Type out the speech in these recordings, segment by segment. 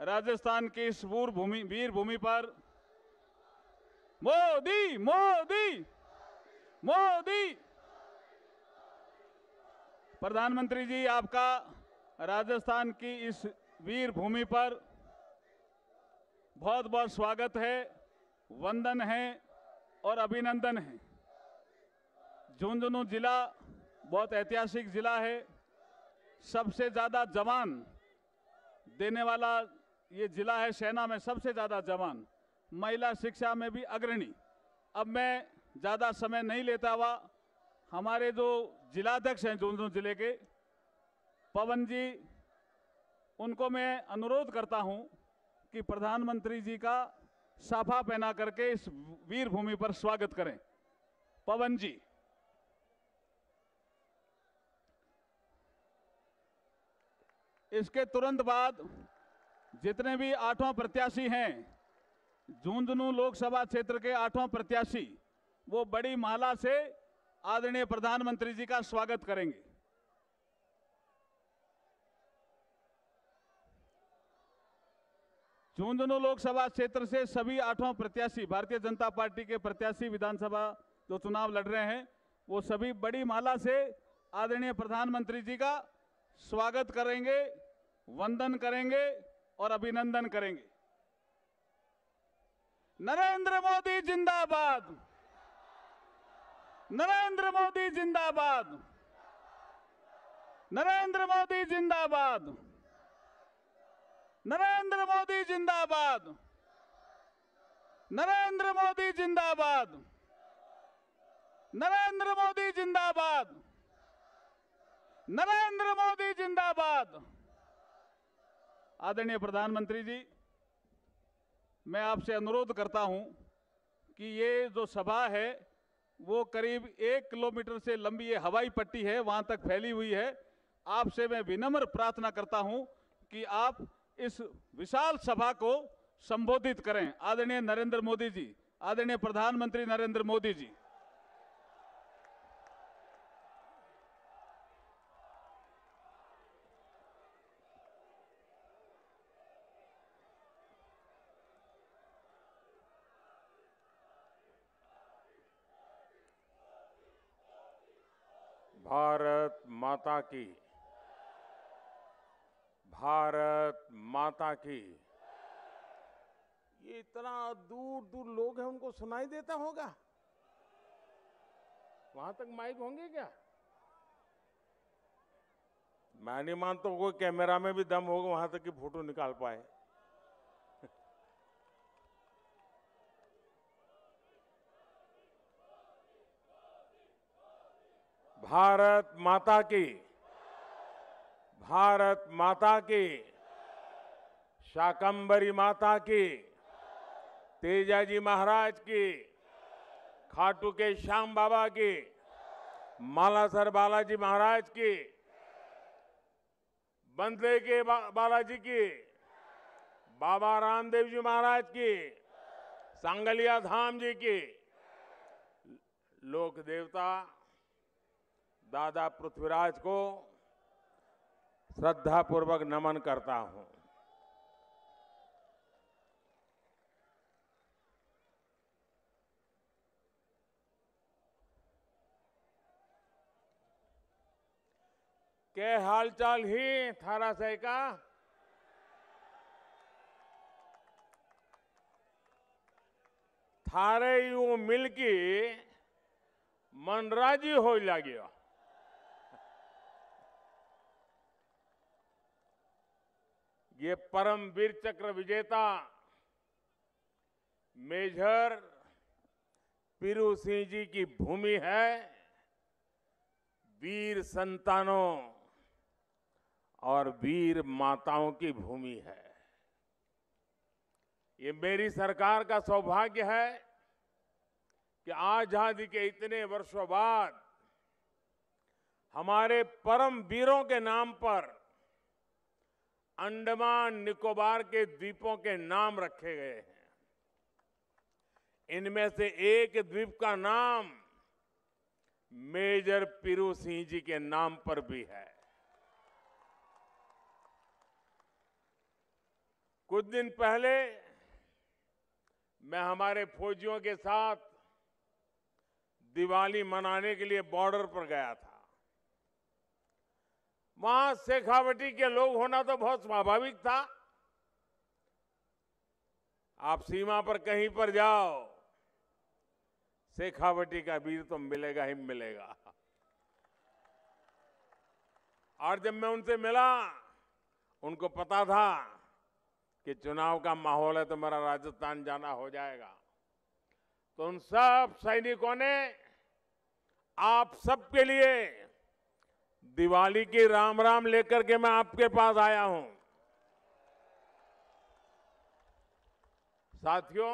राजस्थान की इस वीर भूमि पर मोदी मोदी मोदी। प्रधानमंत्री जी, आपका राजस्थान की इस वीर भूमि पर बहुत बहुत स्वागत है, वंदन है और अभिनंदन है। झुंझुनू जिला बहुत ऐतिहासिक जिला है। सबसे ज्यादा जवान देने वाला ये जिला है। सेना में सबसे ज्यादा जवान, महिला शिक्षा में भी अग्रणी। अब मैं ज्यादा समय नहीं लेता हुआ हमारे जो जिलाध्यक्ष हैं झुंझुनू जिले के, पवन जी, उनको मैं अनुरोध करता हूं कि प्रधानमंत्री जी का साफा पहना करके इस वीर भूमि पर स्वागत करें। पवन जी। इसके तुरंत बाद जितने भी 8वां प्रत्याशी हैं, झुंझुनू लोकसभा क्षेत्र के 8वां प्रत्याशी, वो बड़ी माला से आदरणीय प्रधानमंत्री जी का स्वागत करेंगे। झुंझुनू लोकसभा क्षेत्र से सभी 8वां प्रत्याशी, भारतीय जनता पार्टी के प्रत्याशी विधानसभा जो चुनाव लड़ रहे हैं, वो सभी बड़ी माला से आदरणीय प्रधानमंत्री जी का स्वागत करेंगे, वंदन करेंगे और अभिनंदन करेंगे। नरेंद्र मोदी जिंदाबाद, नरेंद्र मोदी जिंदाबाद, नरेंद्र मोदी जिंदाबाद, नरेंद्र मोदी जिंदाबाद, नरेंद्र मोदी जिंदाबाद, नरेंद्र मोदी जिंदाबाद, नरेंद्र मोदी जिंदाबाद। आदरणीय प्रधानमंत्री जी, मैं आपसे अनुरोध करता हूं कि ये जो सभा है वो करीब 1 किलोमीटर से लंबी ये हवाई पट्टी है, वहां तक फैली हुई है। आपसे मैं विनम्र प्रार्थना करता हूं कि आप इस विशाल सभा को संबोधित करें। आदरणीय नरेंद्र मोदी जी, आदरणीय प्रधानमंत्री नरेंद्र मोदी जी। भारत माता की, भारत माता की। ये इतना दूर दूर लोग हैं, उनको सुनाई देता होगा? वहां तक माइक होंगे क्या? मैं नहीं मानता कोई कैमरा में भी दम होगा वहां तक की फोटो निकाल पाए। भारत माता की, भारत माता की, शाकंभरी माता की, तेजाजी महाराज की, खाटू के श्याम बाबा की, मालासर बालाजी महाराज की, बंदले के बालाजी की, बाबा रामदेव जी महाराज की, सांगलिया धाम जी की, लोक देवता दादा पृथ्वीराज को श्रद्धापूर्वक नमन करता हूं। क्या हालचाल ही थारा से का? थारे यू मिलके मनराजी हो लगे। ये परम वीर चक्र विजेता मेजर पीरू सिंह जी की भूमि है। वीर संतानों और वीर माताओं की भूमि है। ये मेरी सरकार का सौभाग्य है कि आजादी के इतने वर्षों बाद हमारे परम वीरों के नाम पर अंडमान निकोबार के द्वीपों के नाम रखे गए हैं। इनमें से एक द्वीप का नाम मेजर पीरू सिंह जी के नाम पर भी है। कुछ दिन पहले मैं हमारे फौजियों के साथ दिवाली मनाने के लिए बॉर्डर पर गया था। वहां शेखावटी के लोग होना तो बहुत स्वाभाविक था। आप सीमा पर कहीं पर जाओ, शेखावटी का वीर तो मिलेगा ही मिलेगा। और जब मैं उनसे मिला, उनको पता था कि चुनाव का माहौल है तो मेरा राजस्थान जाना हो जाएगा। तो उन सब सैनिकों ने आप सबके लिए दिवाली की राम राम लेकर के मैं आपके पास आया हूं। साथियों,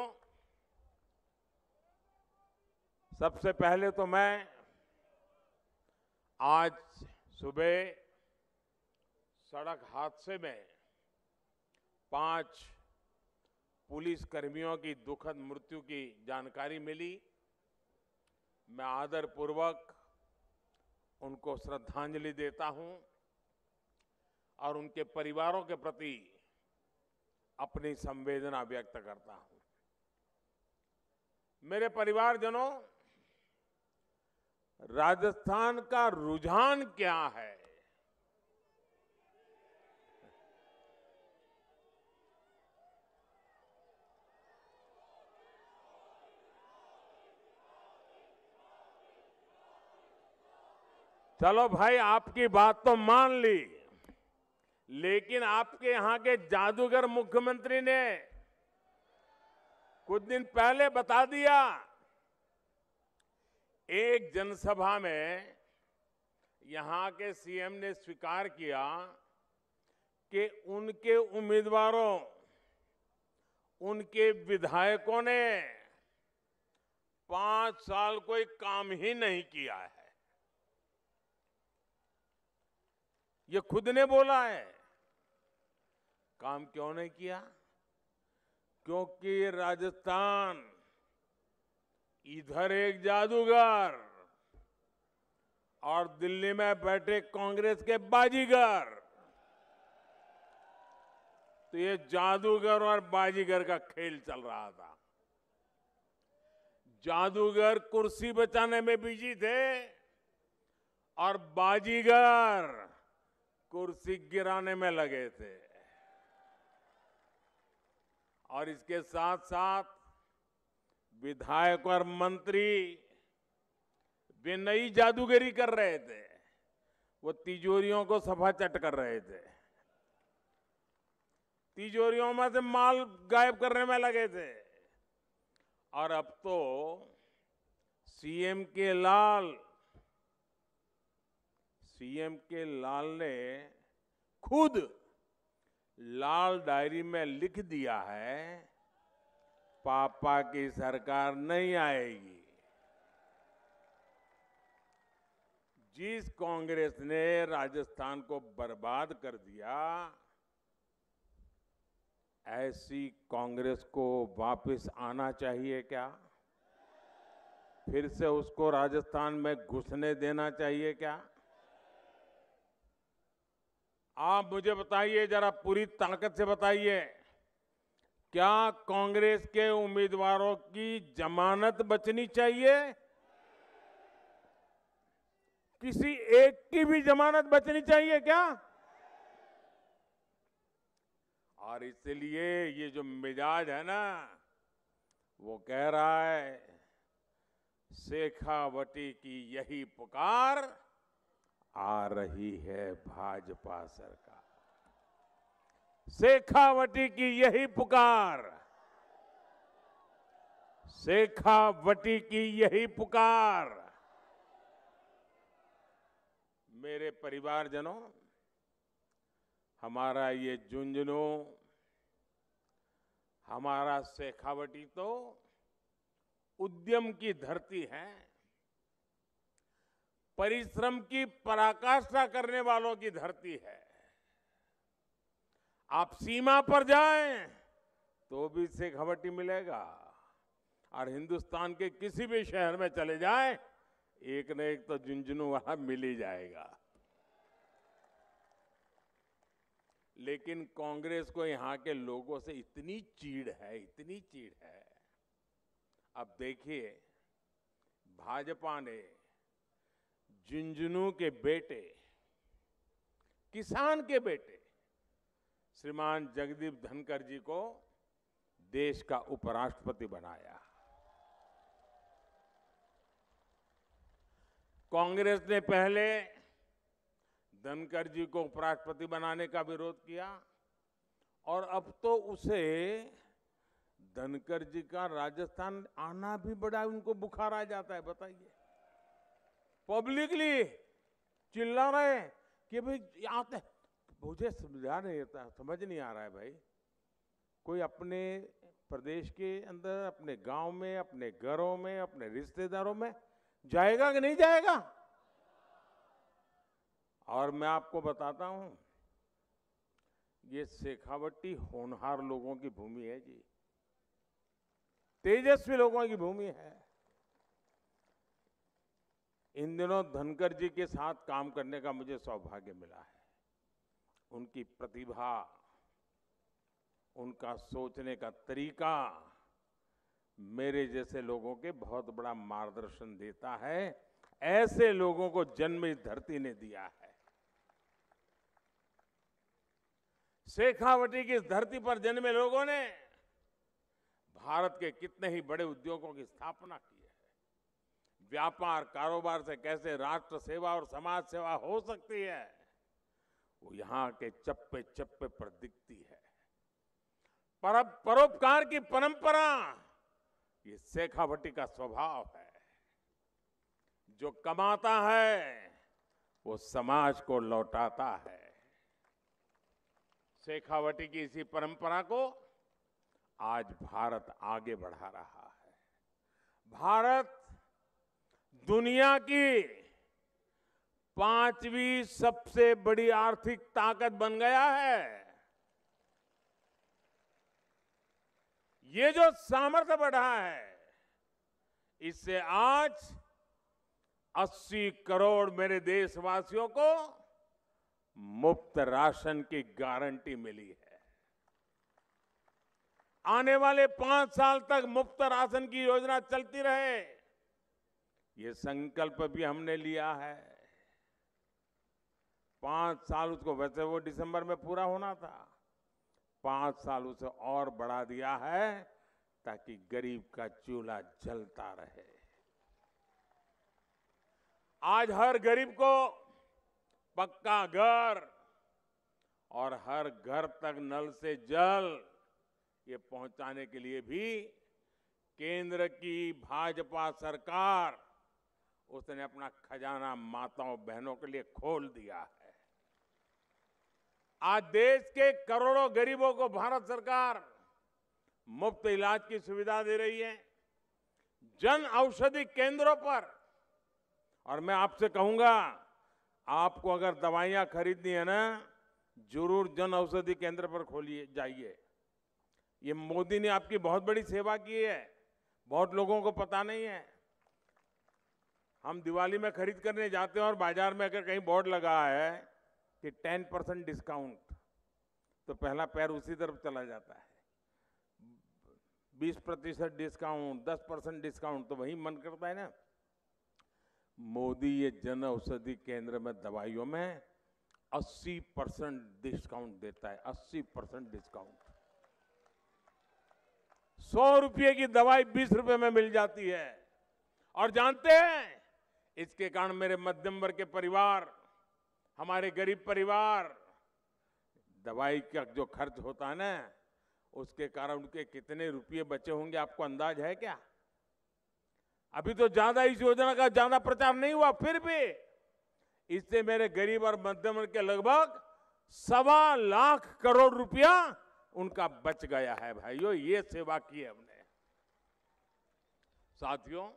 सबसे पहले तो मैं आज सुबह सड़क हादसे में 5 पुलिस कर्मियों की दुखद मृत्यु की जानकारी मिली। मैं आदरपूर्वक उनको श्रद्धांजलि देता हूं और उनके परिवारों के प्रति अपनी संवेदना व्यक्त करता हूं। मेरे परिवारजनों, राजस्थान का रुझान क्या है? चलो भाई, आपकी बात तो मान ली, लेकिन आपके यहां के जादूगर मुख्यमंत्री ने कुछ दिन पहले बता दिया। एक जनसभा में यहां के सीएम ने स्वीकार किया कि उनके उम्मीदवारों, उनके विधायकों ने 5 साल कोई काम ही नहीं किया है। ये खुद ने बोला है। काम क्यों नहीं किया? क्योंकि राजस्थान इधर एक जादूगर और दिल्ली में बैठे कांग्रेस के बाजीगर। तो ये जादूगर और बाजीगर का खेल चल रहा था। जादूगर कुर्सी बचाने में बिजी थे और बाजीगर कुर्सी गिराने में लगे थे। और इसके साथ साथ विधायक और मंत्री वे नई जादूगरी कर रहे थे। वो तिजोरियों को सफाचट कर रहे थे, तिजोरियों में से माल गायब करने में लगे थे। और अब तो सीएम के लाल ने खुद लाल डायरी में लिख दिया है, पापा की सरकार नहीं आएगी। जिस कांग्रेस ने राजस्थान को बर्बाद कर दिया, ऐसी कांग्रेस को वापस आना चाहिए क्या? फिर से उसको राजस्थान में घुसने देना चाहिए क्या? आप मुझे बताइए, जरा पूरी ताकत से बताइए, क्या कांग्रेस के उम्मीदवारों की जमानत बचनी चाहिए? किसी एक की भी जमानत बचनी चाहिए क्या? और इसलिए ये जो मिजाज है ना, वो कह रहा है शेखावटी की यही पुकार, आ रही है भाजपा सरकार। शेखावटी की यही पुकार, शेखावटी की यही पुकार। मेरे परिवारजनों, हमारा ये झुंझुनू, हमारा शेखावटी तो उद्यम की धरती है, परिश्रम की पराकाष्ठा करने वालों की धरती है। आप सीमा पर जाएं तो भी शेखावटी मिलेगा, और हिंदुस्तान के किसी भी शहर में चले जाएं, एक न एक तो झुंझुनू वहां मिल ही जाएगा। लेकिन कांग्रेस को यहाँ के लोगों से इतनी चीड़ है, इतनी चीड़ है। अब देखिए, भाजपा ने झुंझुनू के बेटे, किसान के बेटे श्रीमान जगदीप धनखड़ जी को देश का उपराष्ट्रपति बनाया। कांग्रेस ने पहले धनखड़ जी को उपराष्ट्रपति बनाने का विरोध किया और अब तो उसे धनखड़ जी का राजस्थान आना भी बड़ा उनको बुखार आ जाता है। बताइए, पब्लिकली चिल्ला रहे हैं कि भाई आते, मुझे समझ नहीं आ रहा है भाई, कोई अपने प्रदेश के अंदर, अपने गांव में, अपने घरों में, अपने रिश्तेदारों में जाएगा कि नहीं जाएगा? और मैं आपको बताता हूं, ये शेखावटी होनहार लोगों की भूमि है जी, तेजस्वी लोगों की भूमि है। इन दिनों धनखड़ जी के साथ काम करने का मुझे सौभाग्य मिला है। उनकी प्रतिभा, उनका सोचने का तरीका मेरे जैसे लोगों के बहुत बड़ा मार्गदर्शन देता है। ऐसे लोगों को जन्म इस धरती ने दिया है। शेखावटी की इस धरती पर जन्मे लोगों ने भारत के कितने ही बड़े उद्योगों की स्थापना की है। व्यापार कारोबार से कैसे राष्ट्र सेवा और समाज सेवा हो सकती है, वो यहां के चप्पे चप्पे पर दिखती है। परोपकार की परंपरा, ये शेखावटी का स्वभाव है। जो कमाता है वो समाज को लौटाता है। शेखावटी की इसी परंपरा को आज भारत आगे बढ़ा रहा है। भारत दुनिया की 5वीं सबसे बड़ी आर्थिक ताकत बन गया है। ये जो सामर्थ्य बढ़ा है, इससे आज 80 करोड़ मेरे देशवासियों को मुफ्त राशन की गारंटी मिली है। आने वाले 5 साल तक मुफ्त राशन की योजना चलती रहे, ये संकल्प भी हमने लिया है। 5 साल, उसको वैसे वो दिसंबर में पूरा होना था, 5 साल उसे और बढ़ा दिया है ताकि गरीब का चूल्हा जलता रहे। आज हर गरीब को पक्का घर और हर घर तक नल से जल ये पहुंचाने के लिए भी केंद्र की भाजपा सरकार, उसने अपना खजाना माताओं बहनों के लिए खोल दिया है। आज देश के करोड़ों गरीबों को भारत सरकार मुफ्त इलाज की सुविधा दे रही है जन औषधि केंद्रों पर। और मैं आपसे कहूंगा, आपको अगर दवाइयां खरीदनी है ना, जरूर जन औषधि केंद्र पर खोलिए, जाइए। ये मोदी ने आपकी बहुत बड़ी सेवा की है, बहुत लोगों को पता नहीं है। हम दिवाली में खरीद करने जाते हैं और बाजार में अगर कहीं बोर्ड लगा है कि 10% डिस्काउंट, तो पहला पैर उसी तरफ चला जाता है। 20% डिस्काउंट, 10% डिस्काउंट, तो वही मन करता है ना। मोदी ये जन औषधि केंद्र में दवाइयों में 80% डिस्काउंट देता है। 80% डिस्काउंट। 100 रुपये की दवाई 20 रुपये में मिल जाती है। और जानते हैं, इसके कारण मेरे मध्यम वर्ग के परिवार, हमारे गरीब परिवार, दवाई का जो खर्च होता है ना, उसके कारण उनके कितने रुपये बचे होंगे, आपको अंदाज है क्या? अभी तो ज्यादा इस योजना का ज्यादा प्रचार नहीं हुआ, फिर भी इससे मेरे गरीब और मध्यम वर्ग के लगभग 1.25 लाख करोड़ रुपया उनका बच गया है। भाइयों, ये सेवा की है हमने। साथियों,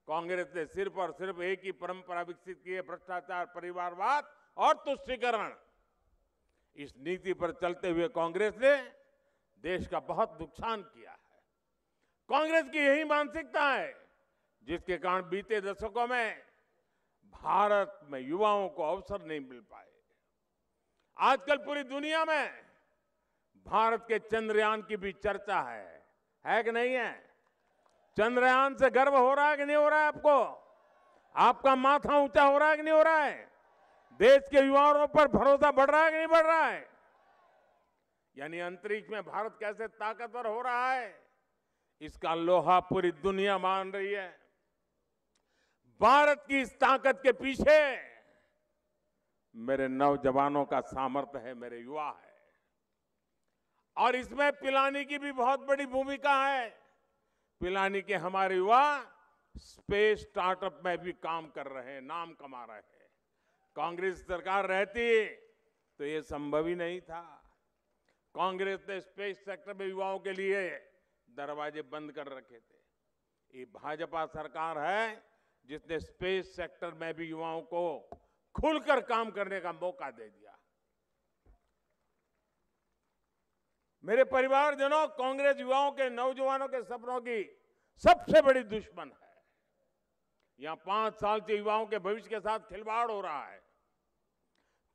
कांग्रेस ने सिर्फ और सिर्फ एक ही परंपरा विकसित की है, भ्रष्टाचार, परिवारवाद और तुष्टीकरण। इस नीति पर चलते हुए कांग्रेस ने देश का बहुत नुकसान किया है। कांग्रेस की यही मानसिकता है जिसके कारण बीते दशकों में भारत में युवाओं को अवसर नहीं मिल पाए। आजकल पूरी दुनिया में भारत के चंद्रयान की भी चर्चा है कि नहीं है? चंद्रयान से गर्व हो रहा है कि नहीं हो रहा है आपको? आपका माथा ऊंचा हो रहा है कि नहीं हो रहा है? देश के युवाओं पर भरोसा बढ़ रहा है कि नहीं बढ़ रहा है? यानी अंतरिक्ष में भारत कैसे ताकतवर हो रहा है, इसका लोहा पूरी दुनिया मान रही है। भारत की इस ताकत के पीछे मेरे नौजवानों का सामर्थ्य है, मेरे युवा है। और इसमें पिलानी की भी बहुत बड़ी भूमिका है। पिलानी के हमारे युवा स्पेस स्टार्टअप में भी काम कर रहे हैं, नाम कमा रहे हैं। कांग्रेस सरकार रहती तो ये संभव ही नहीं था। कांग्रेस ने स्पेस सेक्टर में युवाओं के लिए दरवाजे बंद कर रखे थे। ये भाजपा सरकार है जिसने स्पेस सेक्टर में भी युवाओं को खुलकर काम करने का मौका दे दिया। मेरे परिवारजनों, कांग्रेस युवाओं के, नौजवानों के सपनों की सबसे बड़ी दुश्मन है। यहां 5 साल से युवाओं के भविष्य के साथ खिलवाड़ हो रहा है।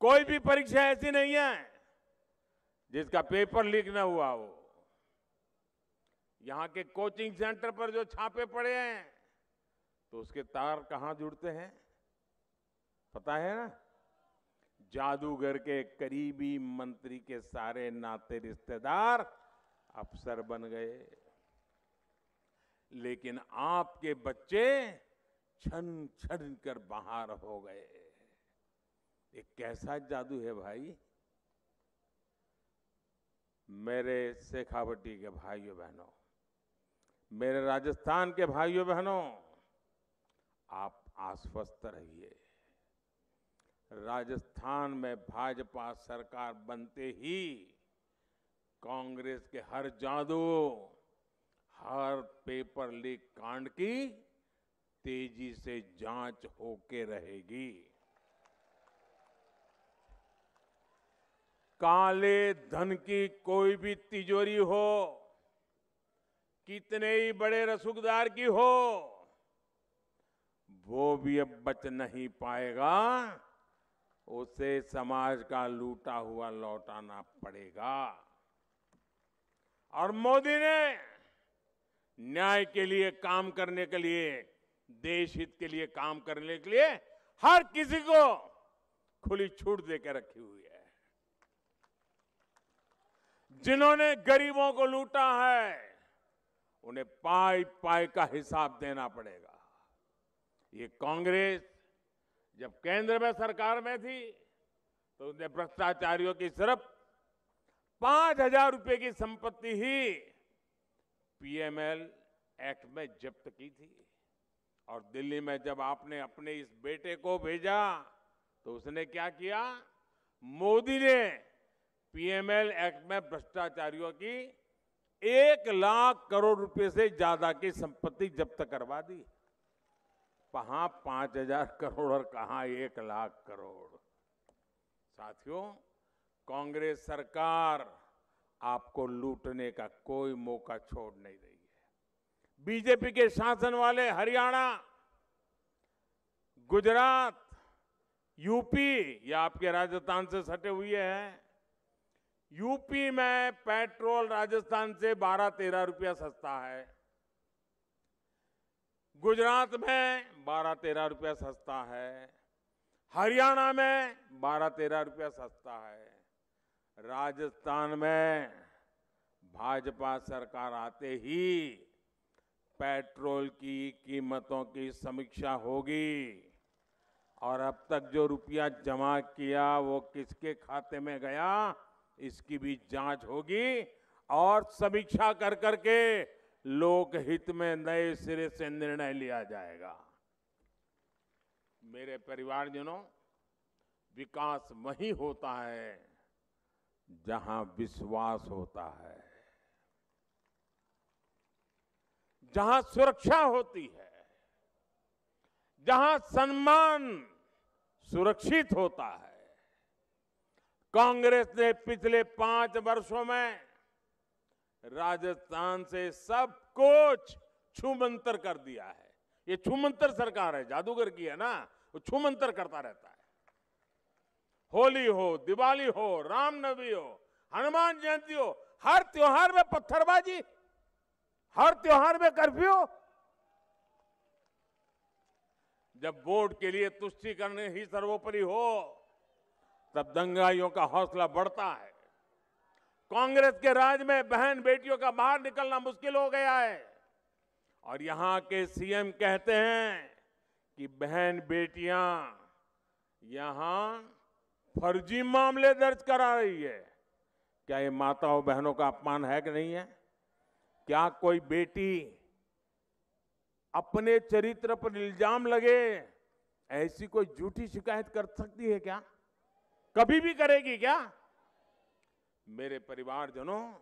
कोई भी परीक्षा ऐसी नहीं है जिसका पेपर लीक न हुआ हो। यहां के कोचिंग सेंटर पर जो छापे पड़े हैं तो उसके तार कहां जुड़ते हैं पता है ना? जादूगर के करीबी मंत्री के सारे नाते रिश्तेदार अफसर बन गए। लेकिन आपके बच्चे छन छन कर बाहर हो गए। ये कैसा जादू है भाई? मेरे शेखावटी के भाइयों बहनों, मेरे राजस्थान के भाइयों बहनों, आप आश्वस्त रहिए। राजस्थान में भाजपा सरकार बनते ही कांग्रेस के हर जादू, हर पेपर लीक कांड की तेजी से जांच होके रहेगी। काले धन की कोई भी तिजोरी हो, कितने ही बड़े रसूखदार की हो, वो भी अब बच नहीं पाएगा। उसे समाज का लूटा हुआ लौटाना पड़ेगा। और मोदी ने न्याय के लिए काम करने के लिए, देश हित के लिए काम करने के लिए हर किसी को खुली छूट देकर रखी हुई है। जिन्होंने गरीबों को लूटा है उन्हें पाई पाई का हिसाब देना पड़ेगा। ये कांग्रेस जब केंद्र में सरकार में थी तो उसने भ्रष्टाचारियों की सिर्फ 5,000 रुपए की संपत्ति ही पीएमएल एक्ट में जब्त की थी। और दिल्ली में जब आपने अपने इस बेटे को भेजा तो उसने क्या किया? मोदी ने पीएमएल एक्ट में भ्रष्टाचारियों की 1 लाख करोड़ रुपए से ज्यादा की संपत्ति जब्त करवा दी। कहां 5,000 करोड़ और कहां 1 लाख करोड़। साथियों, कांग्रेस सरकार आपको लूटने का कोई मौका छोड़ नहीं रही है। बीजेपी के शासन वाले हरियाणा, गुजरात, यूपी, या आपके राजस्थान से सटे हुए हैं। यूपी में पेट्रोल राजस्थान से 12-13 रुपया सस्ता है। गुजरात में 12-13 रुपया सस्ता है। हरियाणा में 12-13 रुपया सस्ता है। राजस्थान में भाजपा सरकार आते ही पेट्रोल की कीमतों की समीक्षा होगी और अब तक जो रुपया जमा किया वो किसके खाते में गया, इसकी भी जांच होगी और समीक्षा कर करके लोकहित में नए सिरे से निर्णय लिया जाएगा। मेरे परिवारजनों, विकास वहीं होता है जहां विश्वास होता है, जहां सुरक्षा होती है, जहां सम्मान सुरक्षित होता है। कांग्रेस ने पिछले 5 वर्षों में राजस्थान से सब कुछ छूमंतर कर दिया है। ये छूमंतर सरकार है, जादूगर की है ना, वो छूमंतर करता रहता है। होली हो, दिवाली हो, रामनवमी हो, हनुमान जयंती हो, हर त्योहार में पत्थरबाजी, हर त्योहार में कर्फ्यू। जब वोट के लिए तुष्टीकरण ही सर्वोपरि हो, तब दंगाइयों का हौसला बढ़ता है। कांग्रेस के राज में बहन बेटियों का बाहर निकलना मुश्किल हो गया है और यहां के सीएम कहते हैं कि बहन बेटियां यहां फर्जी मामले दर्ज करा रही है। क्या ये माताओं बहनों का अपमान है कि नहीं है? क्या कोई बेटी अपने चरित्र पर इल्जाम लगे ऐसी कोई झूठी शिकायत कर सकती है क्या? कभी भी करेगी क्या? मेरे परिवारजनों,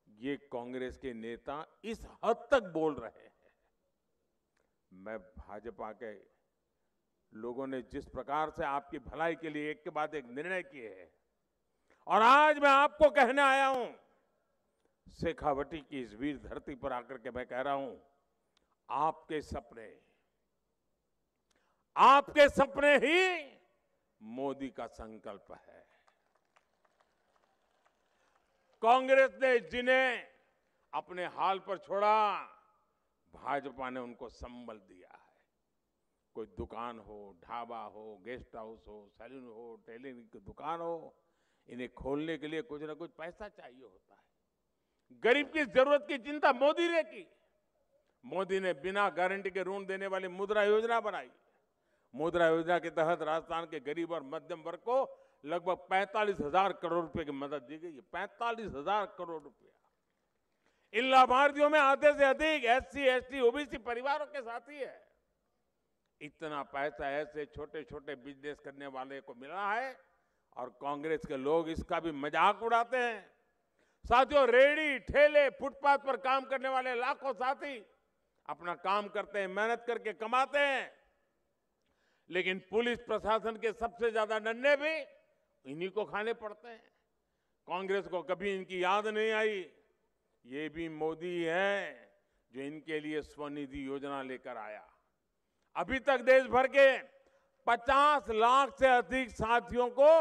ये कांग्रेस के नेता इस हद तक बोल रहे हैं। मैं भाजपा के लोगों ने जिस प्रकार से आपकी भलाई के लिए एक के बाद एक निर्णय किए हैं और आज मैं आपको कहने आया हूं, शेखावटी की इस वीर धरती पर आकर के मैं कह रहा हूं, आपके सपने ही मोदी का संकल्प है। कांग्रेस ने जिन्हें अपने हाल पर छोड़ा, भाजपा ने उनको संबल दिया है। कोई दुकान हो, ढाबा हो, गेस्ट हाउस हो, सैलून हो, टेलरिंग की दुकान हो, इन्हें खोलने के लिए कुछ ना कुछ पैसा चाहिए होता है। गरीब की जरूरत की चिंता मोदी ने की। मोदी ने बिना गारंटी के ऋण देने वाली मुद्रा योजना बनाई। मुद्रा योजना के तहत राजस्थान के गरीब और मध्यम वर्ग को लगभग 45,000 करोड़ रुपए की मदद दी गई है। 45,000 करोड़ रुपया। इन लाभार्थियों में आधे से अधिक एससी, एसटी, ओबीसी परिवारों के साथी है। इतना पैसा ऐसे छोटे छोटे बिजनेस करने वाले को मिला है और कांग्रेस के लोग इसका भी मजाक उड़ाते हैं। साथियों, रेहड़ी, ठेले, फुटपाथ पर काम करने वाले लाखों साथी अपना काम करते हैं, मेहनत करके कमाते हैं, लेकिन पुलिस प्रशासन के सबसे ज्यादा डंडे भी इन्हीं को खाने पड़ते हैं। कांग्रेस को कभी इनकी याद नहीं आई। ये भी मोदी है जो इनके लिए स्वनिधि योजना लेकर आया। अभी तक देश भर के 50 लाख से अधिक साथियों को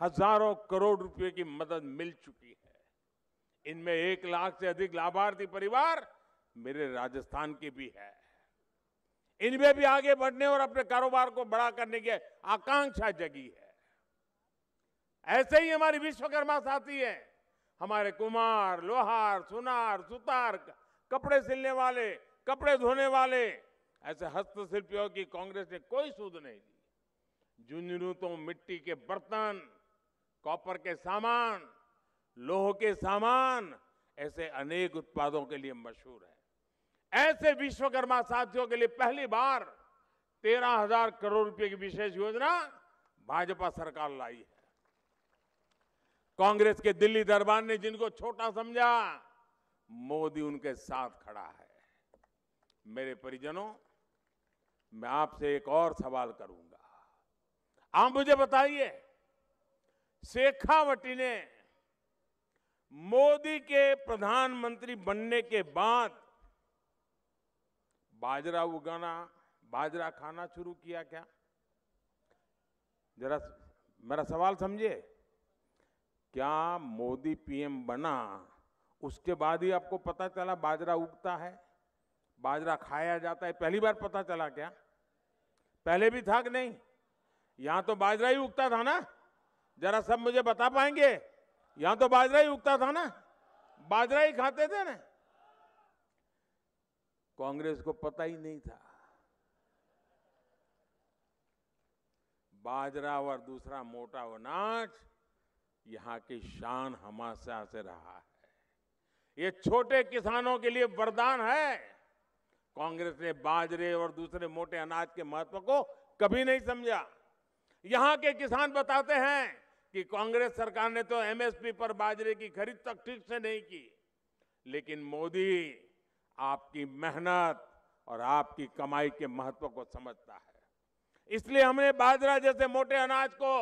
हजारों करोड़ रुपए की मदद मिल चुकी है। इनमें 1 लाख से अधिक लाभार्थी परिवार मेरे राजस्थान के भी है। इनमें भी आगे बढ़ने और अपने कारोबार को बड़ा करने की आकांक्षा जगी है। ऐसे ही हमारी विश्वकर्मा साथी है, हमारे कुम्हार, लोहार, सुनार, सुतार, कपड़े सिलने वाले, कपड़े धोने वाले, ऐसे हस्तशिल्पियों की कांग्रेस ने कोई सूद नहीं दी। झुंझुनू तो मिट्टी के बर्तन, कॉपर के सामान, लोह के सामान, ऐसे अनेक उत्पादों के लिए मशहूर है। ऐसे विश्वकर्मा साथियों के लिए पहली बार 13,000 करोड़ रुपए की विशेष योजना भाजपा सरकार लाई है। कांग्रेस के दिल्ली दरबार ने जिनको छोटा समझा, मोदी उनके साथ खड़ा है। मेरे परिजनों, मैं आपसे एक और सवाल करूंगा। आप मुझे बताइए, शेखावटी ने मोदी के प्रधानमंत्री बनने के बाद बाजरा उगाना, बाजरा खाना शुरू किया क्या? जरा मेरा सवाल समझिए। क्या मोदी पीएम बना उसके बाद ही आपको पता चला बाजरा उगता है, बाजरा खाया जाता है? पहली बार पता चला क्या? पहले भी था कि नहीं? यहां तो बाजरा ही उगता था ना? जरा सब मुझे बता पाएंगे? यहां तो बाजरा ही उगता था ना? बाजरा ही खाते थे ना? कांग्रेस को पता ही नहीं था। बाजरा और दूसरा मोटा अनाज यहां की शान हमेशा से रहा है। ये छोटे किसानों के लिए वरदान है। कांग्रेस ने बाजरे और दूसरे मोटे अनाज के महत्व को कभी नहीं समझा। यहां के किसान बताते हैं कि कांग्रेस सरकार ने तो एमएसपी पर बाजरे की खरीद तक ठीक से नहीं की, लेकिन मोदी आपकी मेहनत और आपकी कमाई के महत्व को समझता है। इसलिए हमने बाजरा जैसे मोटे अनाज को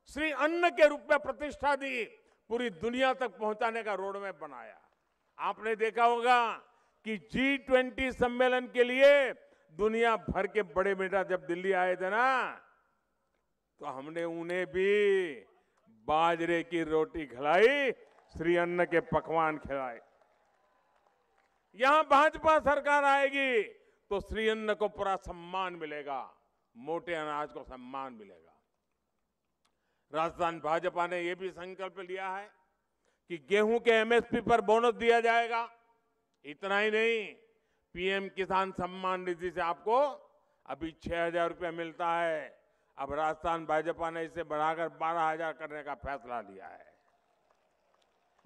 श्री अन्न के रूप में प्रतिष्ठा दी, पूरी दुनिया तक पहुंचाने का रोडमैप बनाया। आपने देखा होगा कि G20 सम्मेलन के लिए दुनिया भर के बड़े नेता जब दिल्ली आए थे ना, तो हमने उन्हें भी बाजरे की रोटी खिलाई, श्री अन्न के पकवान खिलाए। यहां भाजपा सरकार आएगी तो श्री अन्न को पूरा सम्मान मिलेगा, मोटे अनाज को सम्मान मिलेगा। राजस्थान भाजपा ने यह भी संकल्प लिया है कि गेहूं के एमएसपी पर बोनस दिया जाएगा। इतना ही नहीं, पीएम किसान सम्मान निधि से आपको अभी 6,000 रुपया मिलता है। अब राजस्थान भाजपा ने इसे बढ़ाकर 12,000 करने का फैसला लिया है।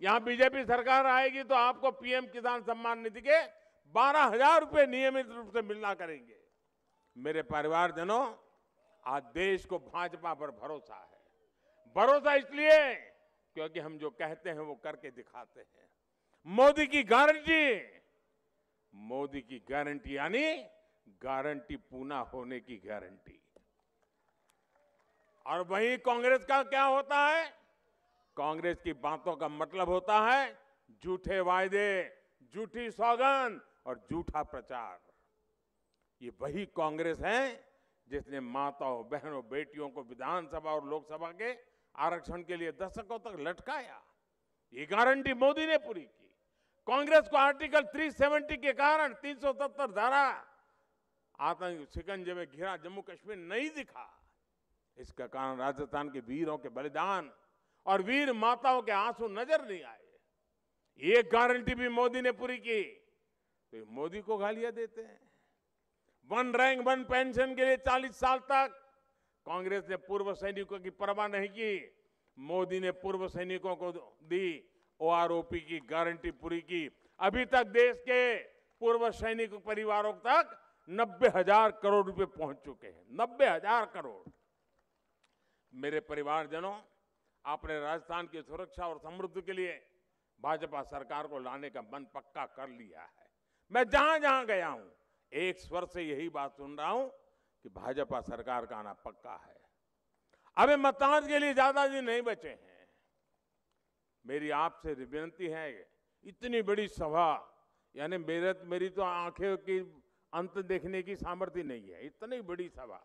यहां बीजेपी सरकार आएगी तो आपको पीएम किसान सम्मान निधि के 12,000 रुपए नियमित रूप से मिलना करेंगे। मेरे परिवारजनों, आज देश को भाजपा पर भरोसा है। भरोसा इसलिए क्योंकि हम जो कहते हैं वो करके दिखाते हैं। मोदी की गारंटी यानी गारंटी पूरा होने की गारंटी। और वहीं कांग्रेस का क्या होता है? कांग्रेस की बातों का मतलब होता है झूठे वायदे, झूठी सौगंध और झूठा प्रचार। ये वही कांग्रेस है जिसने माताओं, बहनों, बेटियों को विधानसभा और लोकसभा के आरक्षण के लिए दशकों तक लटकाया। ये गारंटी मोदी ने पूरी की। कांग्रेस को आर्टिकल 370 के कारण 370 धारा आतंक शिकंजे में घिरा जम्मू कश्मीर नहीं दिखा। इसका कारण राजस्थान के वीरों के बलिदान और वीर माताओं के आंसू नजर नहीं आए। ये गारंटी भी मोदी ने पूरी की। तो मोदी को गालियां देते हैं। 1 रैंक 1 पेंशन के लिए 40 साल तक कांग्रेस ने पूर्व सैनिकों की परवाह नहीं की। मोदी ने पूर्व सैनिकों को दी ओआरओपी की गारंटी पूरी की। अभी तक देश के पूर्व सैनिक परिवारों तक 90,000 करोड़ रुपए पहुंच चुके हैं। 90,000 करोड़। मेरे परिवारजनों, आपने राजस्थान की सुरक्षा और समृद्धि के लिए भाजपा सरकार को लाने का मन पक्का कर लिया है। मैं जहां जहां गया हूं एक स्वर से यही बात सुन रहा हूं कि भाजपा सरकार का आना पक्का है। अबे मतदान के लिए ज्यादा दिन नहीं बचे हैं। मेरी आपसे विनती है, इतनी बड़ी सभा, यानी मेरी तो आंखें की अंत देखने की सामर्थ्य नहीं है। इतनी बड़ी सभा,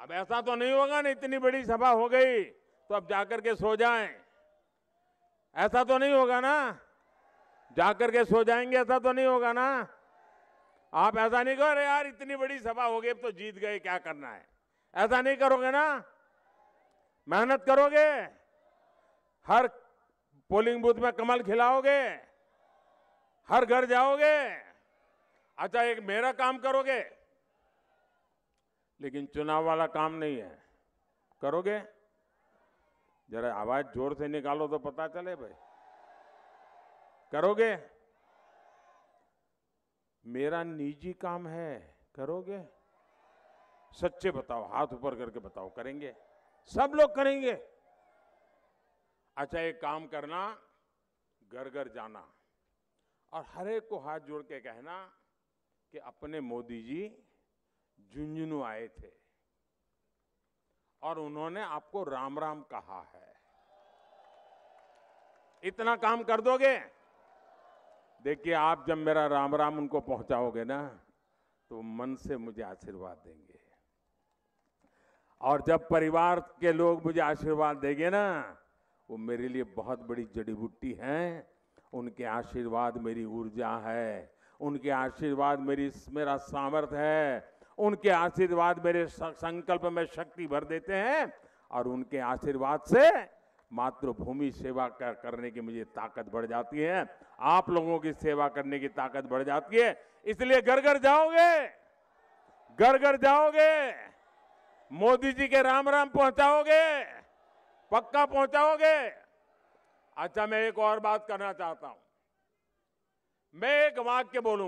अब ऐसा तो नहीं होगा ना इतनी बड़ी सभा हो गई तो अब जाकर के सो जाएं। ऐसा तो नहीं होगा ना, जाकर के सो जाएंगे, ऐसा तो नहीं होगा ना। आप ऐसा नहीं करो, यार इतनी बड़ी सभा हो गई अब तो जीत गए, क्या करना है। ऐसा नहीं करोगे ना, मेहनत करोगे, हर पोलिंग बूथ में कमल खिलाओगे, हर घर जाओगे। अच्छा, एक मेरा काम करोगे, लेकिन चुनाव वाला काम नहीं है। करोगे? जरा आवाज जोर से निकालो तो पता चले भाई। करोगे? मेरा निजी काम है, करोगे? सच्चे बताओ, हाथ ऊपर करके बताओ, करेंगे? सब लोग करेंगे। अच्छा, एक काम करना, घर घर जाना और हर एक को हाथ जोड़ के कहना कि अपने मोदी जी झुंझुनू आए थे और उन्होंने आपको राम राम कहा है। इतना काम कर दोगे, देखिए आप जब मेरा राम राम उनको पहुंचाओगे ना तो मन से मुझे आशीर्वाद देंगे। और जब परिवार के लोग मुझे आशीर्वाद देंगे ना, वो मेरे लिए बहुत बड़ी जड़ी बूटी है। उनके आशीर्वाद मेरी ऊर्जा है, उनके आशीर्वाद मेरा सामर्थ्य है, उनके आशीर्वाद मेरे संकल्प में शक्ति भर देते हैं और उनके आशीर्वाद से मातृभूमि सेवा करने की मुझे ताकत बढ़ जाती है। आप लोगों की सेवा करने की ताकत बढ़ जाती है। इसलिए घर घर जाओगे, घर घर जाओगे, मोदी जी के राम राम पहुंचाओगे, पक्का पहुंचाओगे। अच्छा, मैं एक और बात करना चाहता हूं। मैं एक वाक्य बोलूं।